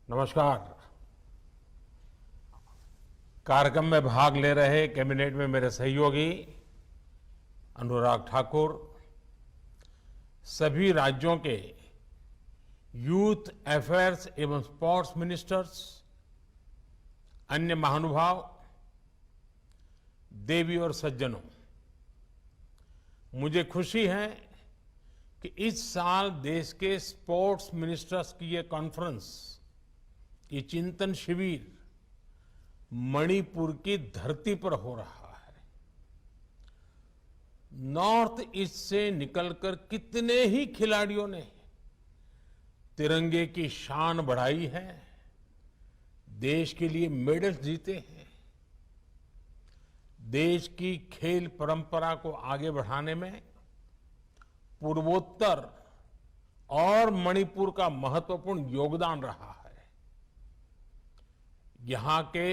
नमस्कार। कार्यक्रम में भाग ले रहे कैबिनेट में मेरे सहयोगी अनुराग ठाकुर, सभी राज्यों के यूथ अफेयर्स एवं स्पोर्ट्स मिनिस्टर्स, अन्य महानुभाव, देवी और सज्जनों, मुझे खुशी है कि इस साल देश के स्पोर्ट्स मिनिस्टर्स की ये कॉन्फ्रेंस, ये चिंतन शिविर मणिपुर की धरती पर हो रहा है। नॉर्थ ईस्ट से निकलकर कितने ही खिलाड़ियों ने तिरंगे की शान बढ़ाई है, देश के लिए मेडल जीते हैं। देश की खेल परंपरा को आगे बढ़ाने में पूर्वोत्तर और मणिपुर का महत्वपूर्ण योगदान रहा है। यहां के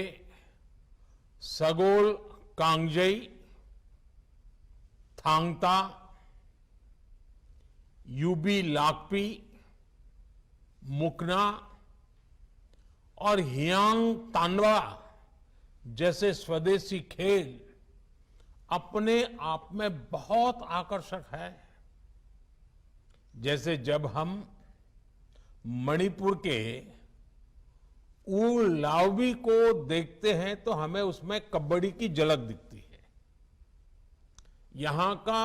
सगोल कांगजेई, थांगता, यूबी लाकपी, मुकना और हियांग तानवा जैसे स्वदेशी खेल अपने आप में बहुत आकर्षक है। जैसे जब हम मणिपुर के ऊ लाओबी को देखते हैं तो हमें उसमें कबड्डी की झलक दिखती है। यहां का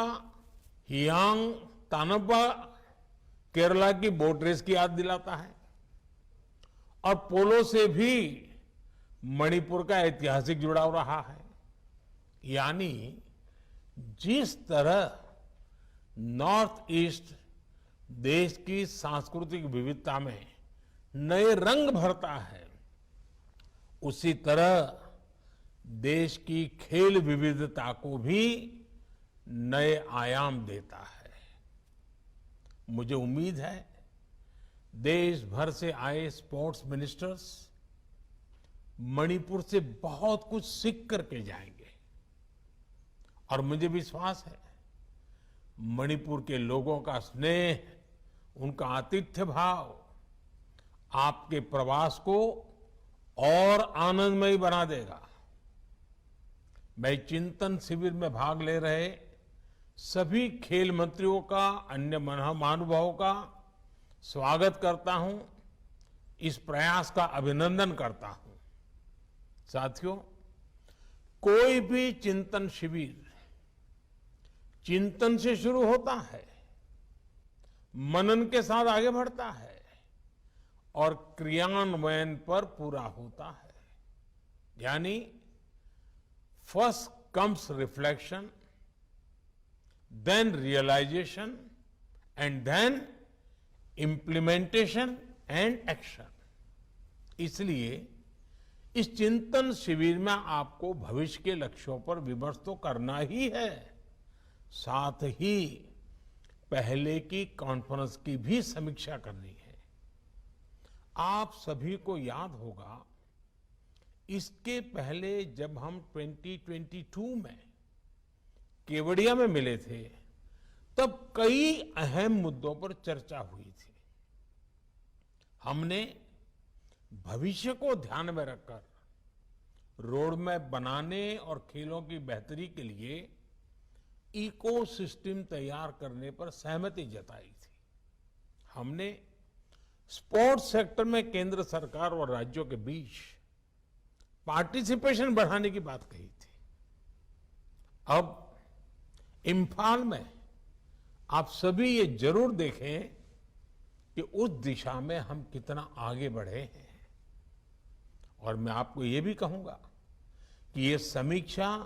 हियांग तानबा केरला की बोट रेस की याद दिलाता है और पोलो से भी मणिपुर का ऐतिहासिक जुड़ाव रहा है। यानी जिस तरह नॉर्थ ईस्ट देश की सांस्कृतिक विविधता में नए रंग भरता है, उसी तरह देश की खेल विविधता को भी नए आयाम देता है। मुझे उम्मीद है देश भर से आए स्पोर्ट्स मिनिस्टर्स मणिपुर से बहुत कुछ सीख करके जाएंगे और मुझे विश्वास है मणिपुर के लोगों का स्नेह, उनका आतिथ्य भाव आपके प्रवास को और आनंदमयी बना देगा। मैं चिंतन शिविर में भाग ले रहे सभी खेल मंत्रियों का, अन्य महानुभावों का स्वागत करता हूं, इस प्रयास का अभिनंदन करता हूं। साथियों, कोई भी चिंतन शिविर चिंतन से शुरू होता है, मनन के साथ आगे बढ़ता है और क्रियान्वयन पर पूरा होता है। यानी first comes reflection, then realisation and then implementation and action. इसलिए इस चिंतन शिविर में आपको भविष्य के लक्ष्यों पर विमर्श तो करना ही है, साथ ही पहले की कॉन्फ्रेंस की भी समीक्षा करनी है। आप सभी को याद होगा इसके पहले जब हम 2022 में केवड़िया में मिले थे तब कई अहम मुद्दों पर चर्चा हुई थी। हमने भविष्य को ध्यान में रखकर रोडमैप बनाने और खेलों की बेहतरी के लिए इकोसिस्टम तैयार करने पर सहमति जताई थी। हमने स्पोर्ट्स सेक्टर में केंद्र सरकार और राज्यों के बीच पार्टिसिपेशन बढ़ाने की बात कही थी। अब इम्फाल में आप सभी ये जरूर देखें कि उस दिशा में हम कितना आगे बढ़े हैं। और मैं आपको ये भी कहूंगा कि ये समीक्षा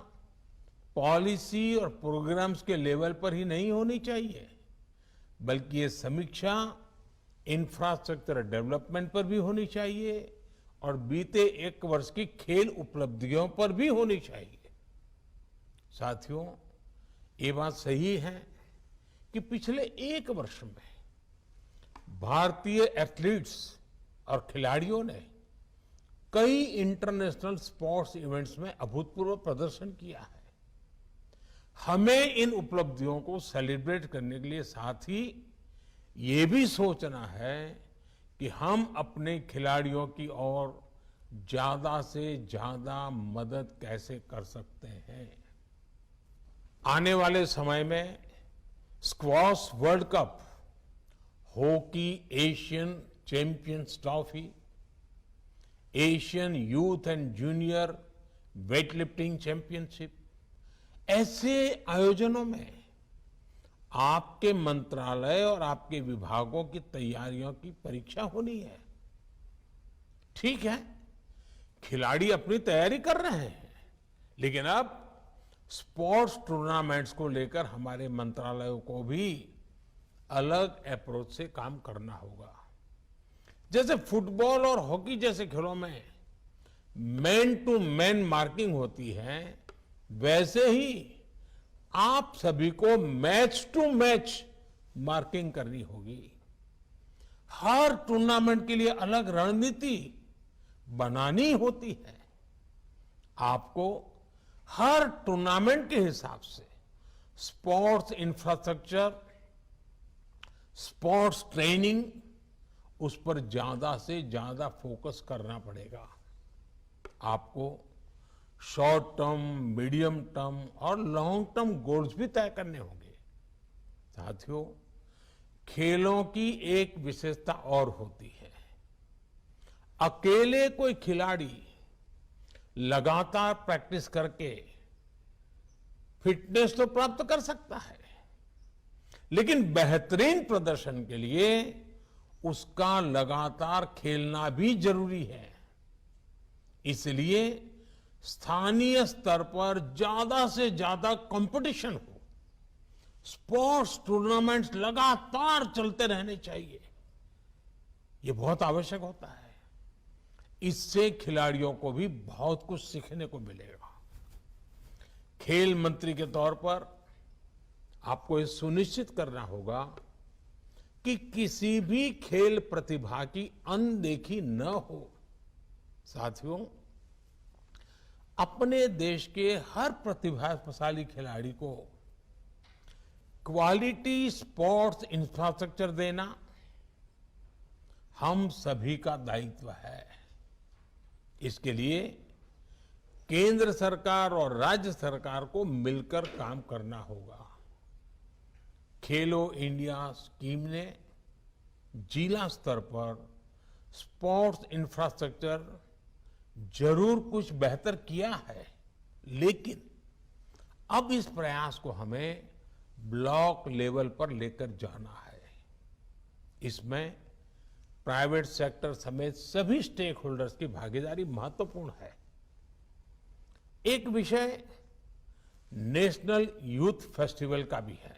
पॉलिसी और प्रोग्राम्स के लेवल पर ही नहीं होनी चाहिए, बल्कि ये समीक्षा इंफ्रास्ट्रक्चर डेवलपमेंट पर भी होनी चाहिए और बीते एक वर्ष की खेल उपलब्धियों पर भी होनी चाहिए। साथियों, ये बात सही है कि पिछले एक वर्ष में भारतीय एथलीट्स और खिलाड़ियों ने कई इंटरनेशनल स्पोर्ट्स इवेंट्स में अभूतपूर्व प्रदर्शन किया है। हमें इन उपलब्धियों को सेलिब्रेट करने के लिए साथ ही ये भी सोचना है कि हम अपने खिलाड़ियों की ओर ज्यादा से ज्यादा मदद कैसे कर सकते हैं। आने वाले समय में squash world cup, hockey Asian champions trophy, Asian youth and junior weight lifting championship, ऐसे आयोजनों में आपके मंत्रालय और आपके विभागों की तैयारियों की परीक्षा होनी है। ठीक है, खिलाड़ी अपनी तैयारी कर रहे हैं, लेकिन अब स्पोर्ट्स टूर्नामेंट्स को लेकर हमारे मंत्रालयों को भी अलग अप्रोच से काम करना होगा। जैसे फुटबॉल और हॉकी जैसे खेलों में मैन टू मैन मार्किंग होती है, वैसे ही आप सभी को मैच टू मैच मार्किंग करनी होगी। हर टूर्नामेंट के लिए अलग रणनीति बनानी होती है। आपको हर टूर्नामेंट के हिसाब से स्पोर्ट्स इंफ्रास्ट्रक्चर, स्पोर्ट्स ट्रेनिंग, उस पर ज्यादा से ज्यादा फोकस करना पड़ेगा। आपको शॉर्ट टर्म, मीडियम टर्म और लॉन्ग टर्म गोल्स भी तय करने होंगे। साथियों, खेलों की एक विशेषता और होती है। अकेले कोई खिलाड़ी लगातार प्रैक्टिस करके फिटनेस तो प्राप्त कर सकता है, लेकिन बेहतरीन प्रदर्शन के लिए उसका लगातार खेलना भी जरूरी है। इसलिए स्थानीय स्तर पर ज्यादा से ज्यादा कंपटीशन हो, स्पोर्ट्स टूर्नामेंट्स लगातार चलते रहने चाहिए। ये बहुत आवश्यक होता है। इससे खिलाड़ियों को भी बहुत कुछ सीखने को मिलेगा। खेल मंत्री के तौर पर आपको ये सुनिश्चित करना होगा कि किसी भी खेल प्रतिभा की अनदेखी न हो। साथियों, अपने देश के हर प्रतिभाशाली खिलाड़ी को क्वालिटी स्पोर्ट्स इंफ्रास्ट्रक्चर देना हम सभी का दायित्व है। इसके लिए केंद्र सरकार और राज्य सरकार को मिलकर काम करना होगा। खेलो इंडिया स्कीम ने जिला स्तर पर स्पोर्ट्स इंफ्रास्ट्रक्चर जरूर कुछ बेहतर किया है, लेकिन अब इस प्रयास को हमें ब्लॉक लेवल पर लेकर जाना है। इसमें प्राइवेट सेक्टर समेत सभी स्टेक होल्डर्स की भागीदारी महत्वपूर्ण है। एक विषय नेशनल यूथ फेस्टिवल का भी है।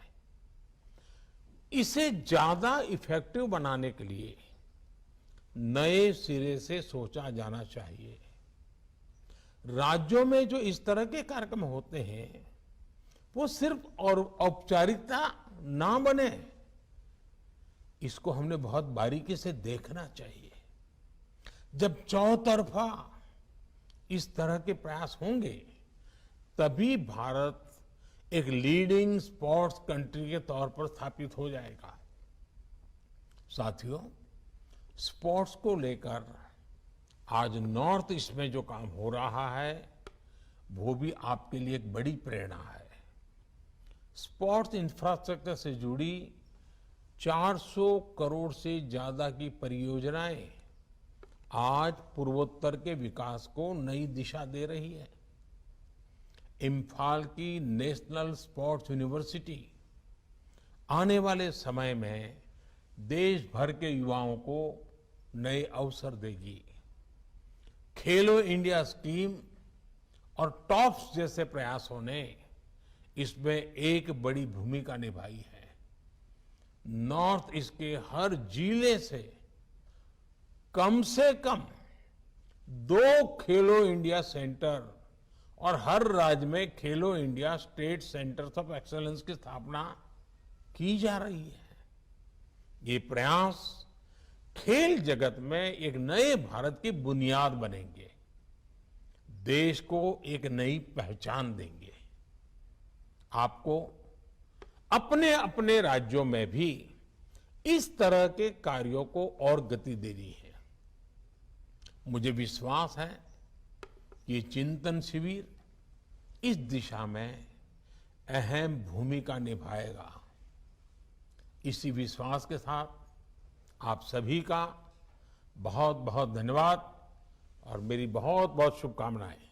इसे ज्यादा इफेक्टिव बनाने के लिए नए सिरे से सोचा जाना चाहिए। राज्यों में जो इस तरह के कार्यक्रम होते हैं, वो सिर्फ और औपचारिकता ना बने, इसको हमने बहुत बारीकी से देखना चाहिए। जब चौतरफा इस तरह के प्रयास होंगे, तभी भारत एक लीडिंग स्पोर्ट्स कंट्री के तौर पर स्थापित हो जाएगा। साथियों, स्पोर्ट्स को लेकर आज नॉर्थ ईस्ट में जो काम हो रहा है, वो भी आपके लिए एक बड़ी प्रेरणा है। स्पोर्ट्स इंफ्रास्ट्रक्चर से जुड़ी 400 करोड़ से ज्यादा की परियोजनाएं आज पूर्वोत्तर के विकास को नई दिशा दे रही है। इम्फाल की नेशनल स्पोर्ट्स यूनिवर्सिटी आने वाले समय में देश भर के युवाओं को नए अवसर देगी। खेलो इंडिया स्कीम और टॉप्स जैसे प्रयासों ने इसमें एक बड़ी भूमिका निभाई है। नॉर्थ ईस्ट के हर जिले से कम 2 खेलो इंडिया सेंटर और हर राज्य में खेलो India state centres of excellence की स्थापना की जा रही है। ये प्रयास खेल जगत में एक नए भारत की बुनियाद बनेंगे, देश को एक नई पहचान देंगे। आपको अपने अपने राज्यों में भी इस तरह के कार्यों को और गति देनी है। मुझे विश्वास है कि ये चिंतन शिविर इस दिशा में अहम भूमिका निभाएगा। इसी विश्वास के साथ आप सभी का बहुत बहुत धन्यवाद और मेरी बहुत बहुत शुभकामनाएं।